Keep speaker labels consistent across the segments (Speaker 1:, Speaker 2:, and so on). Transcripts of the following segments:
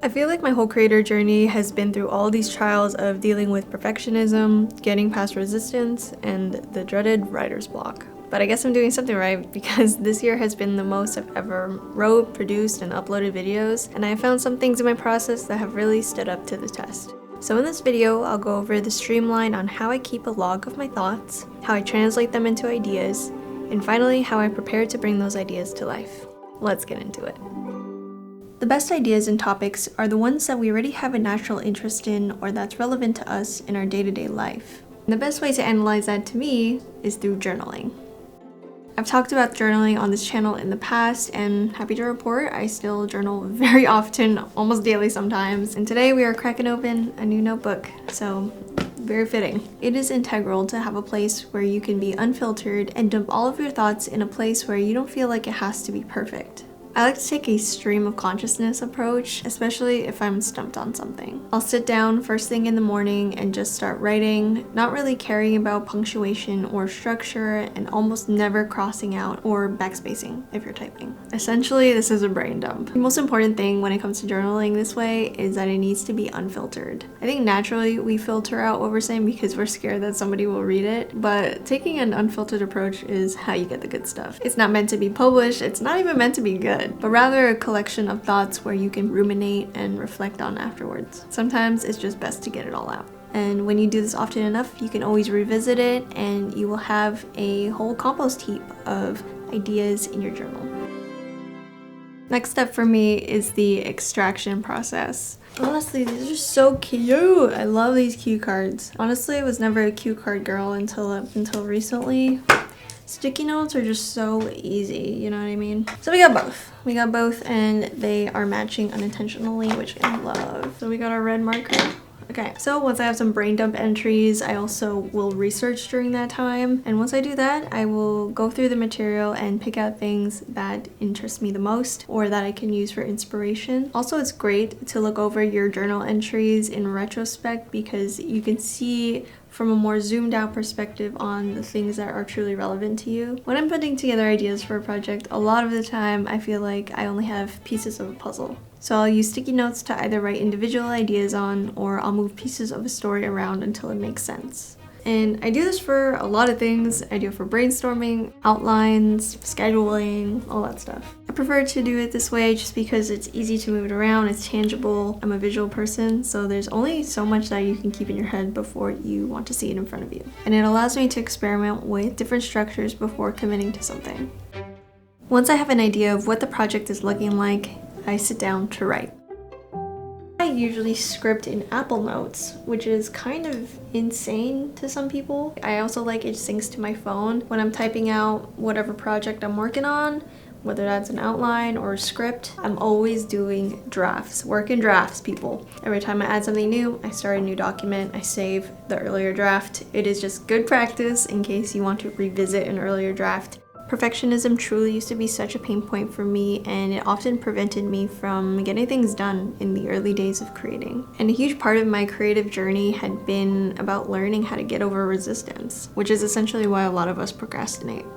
Speaker 1: I feel like my whole creator journey has been through all these trials of dealing with perfectionism, getting past resistance, and the dreaded writer's block. But I guess I'm doing something right because this year has been the most I've ever wrote, produced, and uploaded videos, and I found some things in my process that have really stood up to the test. So in this video, I'll go over the streamline on how I keep a log of my thoughts, how I translate them into ideas, and finally how I prepare to bring those ideas to life. Let's get into it. The best ideas and topics are the ones that we already have a natural interest in or that's relevant to us in our day-to-day life. And the best way to analyze that to me is through journaling. I've talked about journaling on this channel in the past, and happy to report I still journal very often, almost daily sometimes. And today we are cracking open a new notebook, so very fitting. It is integral to have a place where you can be unfiltered and dump all of your thoughts in a place where you don't feel like it has to be perfect. I like to take a stream of consciousness approach, especially if I'm stumped on something. I'll sit down first thing in the morning and just start writing, not really caring about punctuation or structure, and almost never crossing out or backspacing if you're typing. Essentially, this is a brain dump. The most important thing when it comes to journaling this way is that it needs to be unfiltered. I think naturally we filter out what we're saying because we're scared that somebody will read it, but taking an unfiltered approach is how you get the good stuff. It's not meant to be published, it's not even meant to be good, but rather a collection of thoughts where you can ruminate and reflect on afterwards. Sometimes it's just best to get it all out. And when you do this often enough, you can always revisit it and you will have a whole compost heap of ideas in your journal. Next step for me is the extraction process. Honestly, these are so cute. I love these cue cards. Honestly, I was never a cue card girl until recently. Sticky notes are just so easy, you know what I mean? So we got both and they are matching unintentionally, which I love. So we got our red marker. Okay, so once I have some brain dump entries, I also will research during that time. And once I do that, I will go through the material and pick out things that interest me the most or that I can use for inspiration. Also, it's great to look over your journal entries in retrospect because you can see from a more zoomed out perspective on the things that are truly relevant to you. When I'm putting together ideas for a project, a lot of the time I feel like I only have pieces of a puzzle. So I'll use sticky notes to either write individual ideas on, or I'll move pieces of a story around until it makes sense. And I do this for a lot of things. I do it for brainstorming, outlines, scheduling, all that stuff. I prefer to do it this way just because it's easy to move it around, it's tangible. I'm a visual person, so there's only so much that you can keep in your head before you want to see it in front of you. And it allows me to experiment with different structures before committing to something. Once I have an idea of what the project is looking like, I sit down to write. I usually script in Apple Notes, which is kind of insane to some people. I also like it syncs to my phone when I'm typing out whatever project I'm working on, whether that's an outline or a script. I'm always doing drafts, work in drafts, people. Every time I add something new, I start a new document, I save the earlier draft. It is just good practice in case you want to revisit an earlier draft. Perfectionism truly used to be such a pain point for me, and it often prevented me from getting things done in the early days of creating. And a huge part of my creative journey had been about learning how to get over resistance, which is essentially why a lot of us procrastinate.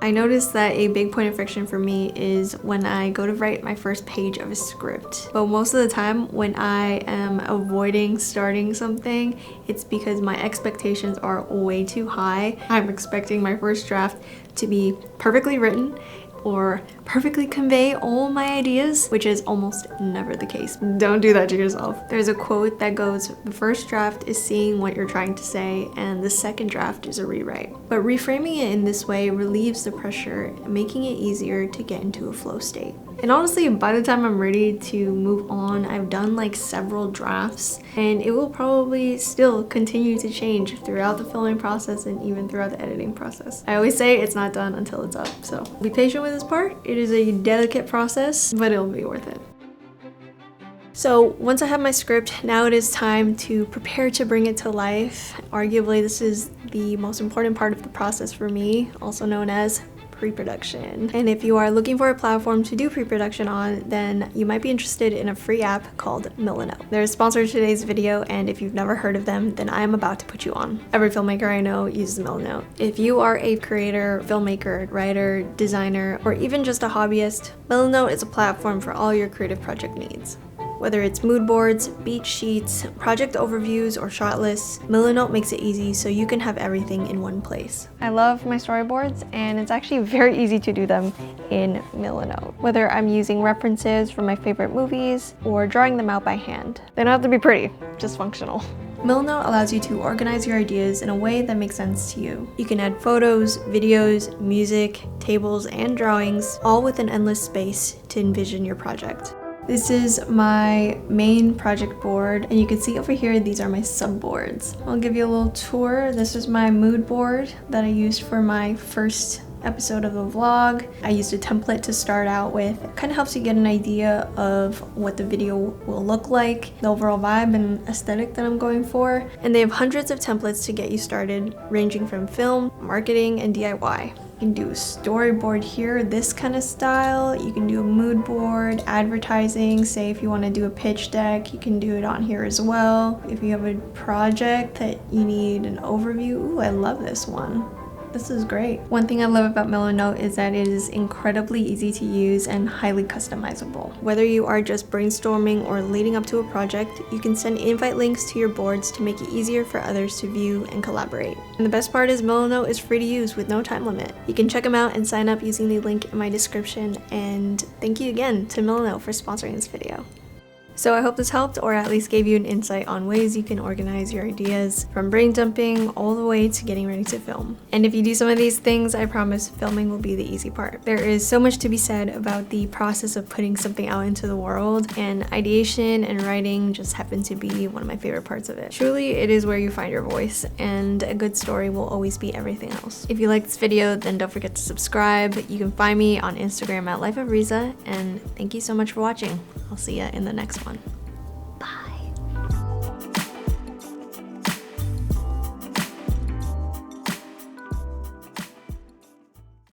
Speaker 1: I noticed that a big point of friction for me is when I go to write my first page of a script. But most of the time when I am avoiding starting something, it's because my expectations are way too high. I'm expecting my first draft to be perfectly written or perfectly convey all my ideas, which is almost never the case. Don't do that to yourself. There's a quote that goes, the first draft is seeing what you're trying to say, and the second draft is a rewrite. But reframing it in this way relieves the pressure, making it easier to get into a flow state. And honestly, by the time I'm ready to move on, I've done like several drafts, and it will probably still continue to change throughout the filming process and even throughout the editing process. I always say it's not done until it's up, so be patient with this part. It is a delicate process, but it'll be worth it. So once I have my script, now it is time to prepare to bring it to life. Arguably, this is the most important part of the process for me, also known as pre-production. And if you are looking for a platform to do pre-production on, then you might be interested in a free app called Milanote. They're a sponsor of today's video, and if you've never heard of them, then I am about to put you on. Every filmmaker I know uses Milanote. If you are a creator, filmmaker, writer, designer, or even just a hobbyist, Milanote is a platform for all your creative project needs. Whether it's mood boards, beat sheets, project overviews, or shot lists, Milanote makes it easy so you can have everything in one place. I love my storyboards, and it's actually very easy to do them in Milanote. Whether I'm using references from my favorite movies or drawing them out by hand. They don't have to be pretty, just functional. Milanote allows you to organize your ideas in a way that makes sense to you. You can add photos, videos, music, tables, and drawings, all with an endless space to envision your project. This is my main project board, and you can see over here, these are my subboards. I'll give you a little tour. This is my mood board that I used for my first episode of the vlog. I used a template to start out with. It kind of helps you get an idea of what the video will look like, the overall vibe and aesthetic that I'm going for. And they have hundreds of templates to get you started, ranging from film, marketing, and DIY. You can do a storyboard here, this kind of style. You can do a mood board, advertising, say if you want to do a pitch deck, you can do it on here as well. If you have a project that you need an overview, ooh, I love this one. This is great. One thing I love about Milanote is that it is incredibly easy to use and highly customizable. Whether you are just brainstorming or leading up to a project, you can send invite links to your boards to make it easier for others to view and collaborate. And the best part is Milanote is free to use with no time limit. You can check them out and sign up using the link in my description. And thank you again to Milanote for sponsoring this video. So I hope this helped, or at least gave you an insight on ways you can organize your ideas, from brain dumping all the way to getting ready to film. And if you do some of these things, I promise filming will be the easy part. There is so much to be said about the process of putting something out into the world, and ideation and writing just happen to be one of my favorite parts of it. Truly, it is where you find your voice, and a good story will always beat everything else. If you like this video, then don't forget to subscribe. You can find me on Instagram at lifeofriza, and thank you so much for watching. I'll see ya in the next one.